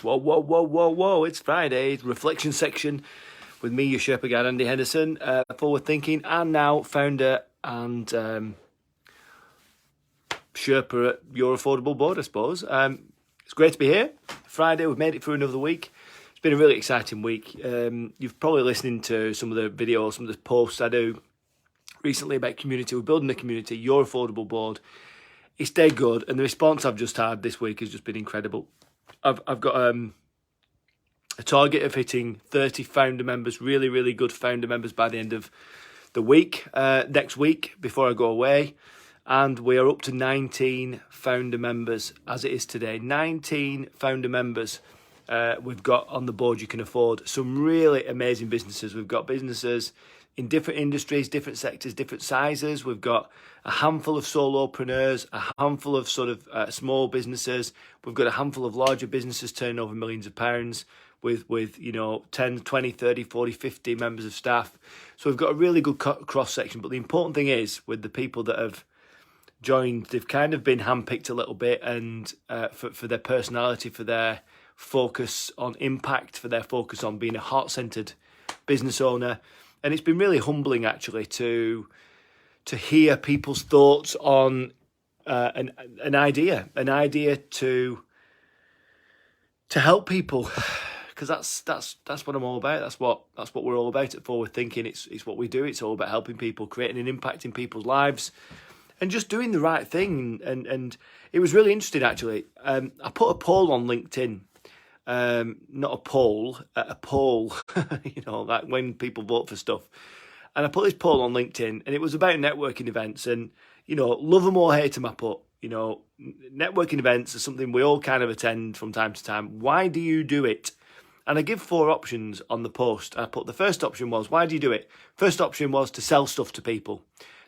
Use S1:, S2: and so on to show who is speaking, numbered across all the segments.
S1: Whoa, whoa, whoa, whoa, whoa. It's Friday, reflection section with me, your Sherpa guide, Andy Henderson, forward thinking, and now founder and Sherpa at Your Affordable Board, I suppose. It's great to be here. Friday, we've made it through another week. It's been a really exciting week. You've probably listened to some of the videos, some of the posts I do recently about community. We're building a community, Your Affordable Board. It's dead good, and the response I've just had this week has just been incredible. I've got a target of hitting 30 founder members, really, really good founder members by the end of the week, next week, before I go away. And we are up to 19 founder members as it is today. 19 founder members we've got on the board you can afford. Some really amazing businesses. We've got businesses in different industries, different sectors, different sizes. We've got a handful of solopreneurs, a handful of sort of small businesses. We've got a handful of larger businesses turning over millions of pounds with 10, 20, 30, 40, 50 members of staff. So we've got a really good cross-section. But the important thing is, with the people that have joined, they've kind of been handpicked a little bit, and for their personality, for their focus on impact, for their focus on being a heart-centered business owner. And it's been really humbling, actually, to hear people's thoughts on an idea to help people, because that's what I'm all about. That's what we're all about at Forward Thinking. It's what we do. It's all about helping people, creating an impact in people's lives, and just doing the right thing. And it was really interesting, actually. I put a poll on LinkedIn. Not a poll, a poll, like when people vote for stuff. And I put this poll on LinkedIn, and it was about networking events. And, love them or hate them, I put, networking events are something we all kind of attend from time to time. Why do you do it? And I give 4 options on the post. I put the first option was, why do you do it? First option was to sell stuff to people.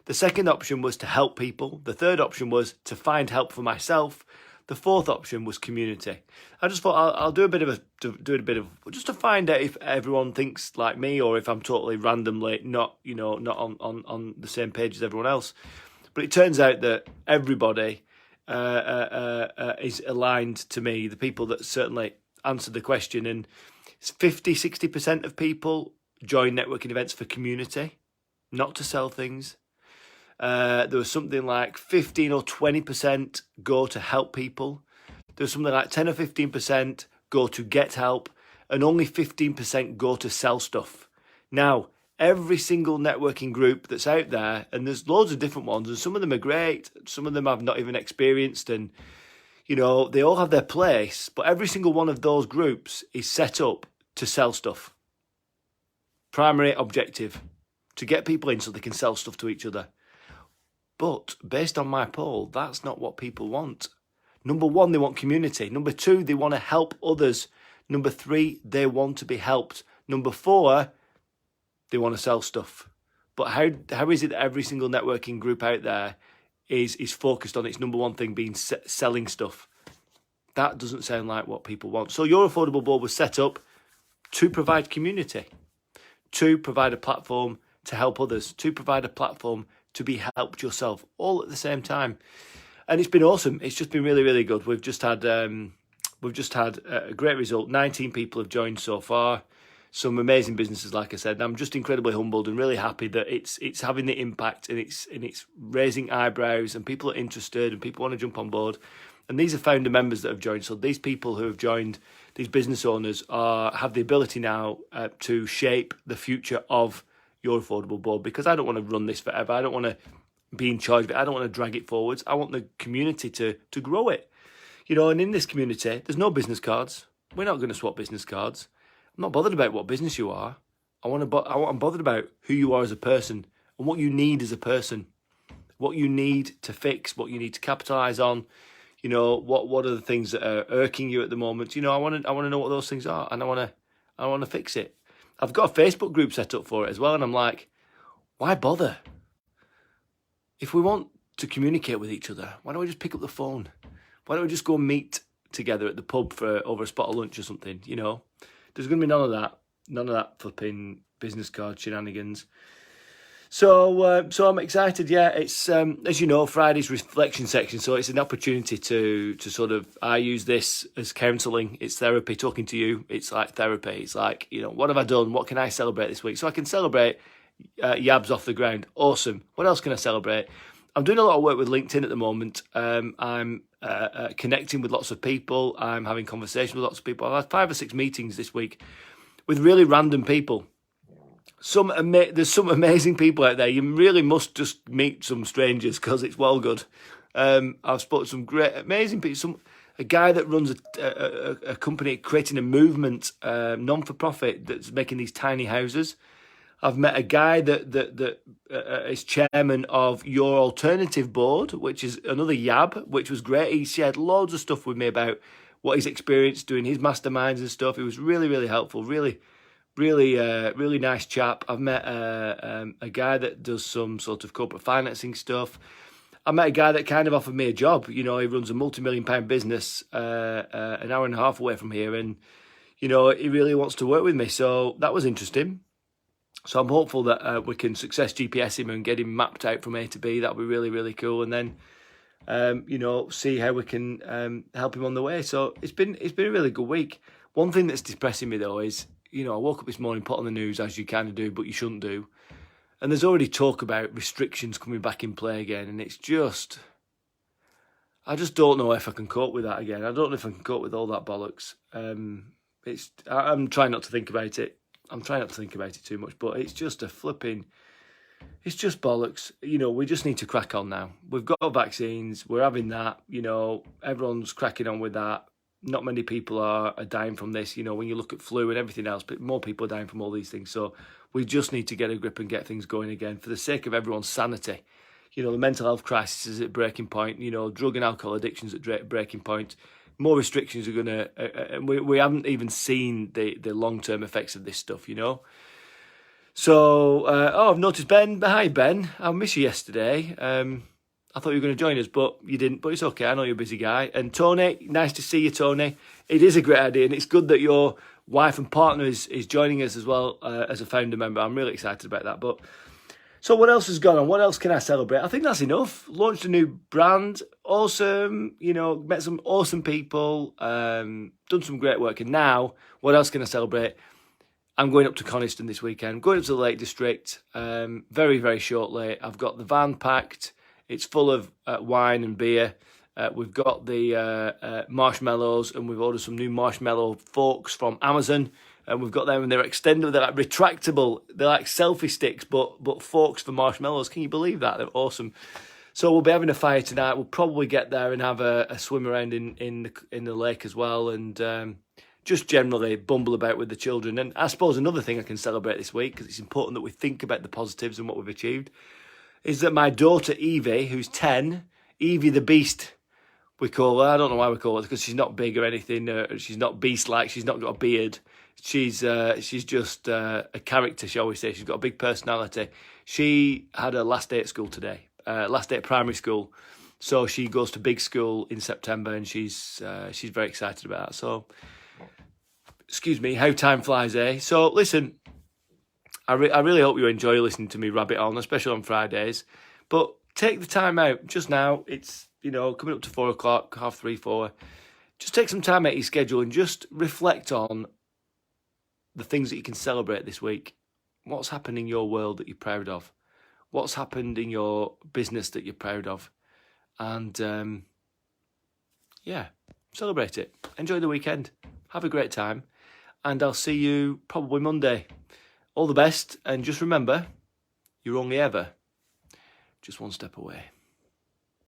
S1: The second option was to help people. The third option was to find help for myself. The fourth option was community. I just thought I'll do a bit of just to find out if everyone thinks like me, or if I'm totally randomly not on the same page as everyone else. But it turns out that everybody is aligned to me. The people that certainly answered the question, and 50-60% of people join networking events for community, not to sell things. There was something like 15 or 20% go to help people. There was something like 10 or 15% go to get help, and only 15% go to sell stuff. Now, every single networking group that's out there, and there's loads of different ones, and some of them are great, some of them I've not even experienced, and they all have their place, but every single one of those groups is set up to sell stuff. Primary objective, to get people in so they can sell stuff to each other. But based on my poll, that's not what people want. Number 1, they want community. Number 2, they want to help others. Number 3, they want to be helped. Number 4, they want to sell stuff. But how is it that every single networking group out there is focused on its number 1 thing being selling stuff? That doesn't sound like what people want. So Your Affordable Board was set up to provide community, to provide a platform to help others, to provide a platform to be helped yourself, all at the same time. And it's been awesome. It's just been really, really good. We've just had a great result. 19 people have joined so far. Some amazing businesses, like I said. And I'm just incredibly humbled and really happy that it's having the impact, and it's raising eyebrows, and people are interested, and people want to jump on board. And these are founder members that have joined. So these people who have joined, these business owners, have the ability now to shape the future of Your Affordable Board, because I don't want to run this forever. I don't want to be in charge of it. I don't want to drag it forwards. I want the community to grow it. And in this community, there's no business cards. We're not going to swap business cards. I'm not bothered about what business you are. I'm bothered about who you are as a person, and what you need as a person, what you need to fix, what you need to capitalize on. What are the things that are irking you at the moment? I want to know what those things are, and I want to fix it. I've got a Facebook group set up for it as well, and I'm like, why bother? If we want to communicate with each other, why don't we just pick up the phone? Why don't we just go meet together at the pub for over a spot of lunch or something? There's going to be none of that flipping business card shenanigans. So I'm excited. Yeah, it's as you know, Friday's reflection section. So it's an opportunity to sort of, I use this as counselling. It's therapy. Talking to you, it's like therapy. It's like, what have I done? What can I celebrate this week? So I can celebrate Yabs off the ground. Awesome. What else can I celebrate? I'm doing a lot of work with LinkedIn at the moment. I'm connecting with lots of people. I'm having conversations with lots of people. I've had 5 or 6 meetings this week with really random people. There's some amazing people out there. You really must just meet some strangers because it's well good. I've spoken to some great, amazing people. A guy that runs a company creating a movement, non-for-profit, that's making these tiny houses. I've met a guy that is chairman of Your Alternative Board, which is another YAB, which was great. He shared loads of stuff with me about what he's experienced doing his masterminds and stuff. It was really, really helpful. Really nice chap. I've met a guy that does some sort of corporate financing stuff. I met a guy that kind of offered me a job. He runs a multi-million-pound business an hour and a half away from here, and he really wants to work with me. So that was interesting. So I'm hopeful that we can success GPS him and get him mapped out from A to B. That'll be really, really cool. And then see how we can help him on the way. So it's been a really good week. One thing that's depressing me though is, I woke up this morning, put on the news, as you kind of do, but you shouldn't do. And there's already talk about restrictions coming back in play again. And it's just, I just don't know if I can cope with that again. I don't know if I can cope with all that bollocks. I'm trying not to think about it. I'm trying not to think about it too much, but it's just it's just bollocks. We just need to crack on now. We've got vaccines. We're having that. Everyone's cracking on with that. Not many people are dying from this. When you look at flu and everything else, but more people are dying from all these things. So we just need to get a grip and get things going again for the sake of everyone's sanity. The mental health crisis is at breaking point. Drug and alcohol addictions at breaking point. More restrictions are going to... we haven't even seen the long-term effects of this stuff, So, I've noticed Ben. Hi, Ben. I missed you yesterday. I thought you were going to join us, but you didn't. But it's okay. I know you're a busy guy. And Tony, nice to see you, Tony. It is a great idea, and it's good that your wife and partner is joining us as well as a founder member. I'm really excited about that. But so what else has gone on? What else can I celebrate? I think that's enough. Launched a new brand. Awesome. Met some awesome people. Done some great work. And now, what else can I celebrate? I'm going up to Coniston this weekend. Going up to the Lake District very, very shortly. I've got the van packed. It's full of wine and beer. We've got the marshmallows, and we've ordered some new marshmallow forks from Amazon. And we've got them, and they're extendable. They're like retractable. They're like selfie sticks, but forks for marshmallows. Can you believe that? They're awesome. So we'll be having a fire tonight. We'll probably get there and have a swim around in the lake as well, and just generally bumble about with the children. And I suppose another thing I can celebrate this week, because it's important that we think about the positives and what we've achieved, is that my daughter Evie, who's 10, Evie the Beast, we call her. I don't know why we call her, because she's not big or anything. She's not beast-like. She's not got a beard. She's just a character, shall we say. She's got a big personality. She had her last day at school today, last day at primary school. So she goes to big school in September, and she's very excited about that. So, excuse me, how time flies, eh? So listen, I really hope you enjoy listening to me rabbit on, especially on Fridays. But take the time out just now. It's, coming up to 4 o'clock, 3:30, 4. Just take some time out of your schedule and just reflect on the things that you can celebrate this week. What's happened in your world that you're proud of? What's happened in your business that you're proud of? And, celebrate it. Enjoy the weekend. Have a great time. And I'll see you probably Monday. All the best, and just remember, you're only ever just one step away.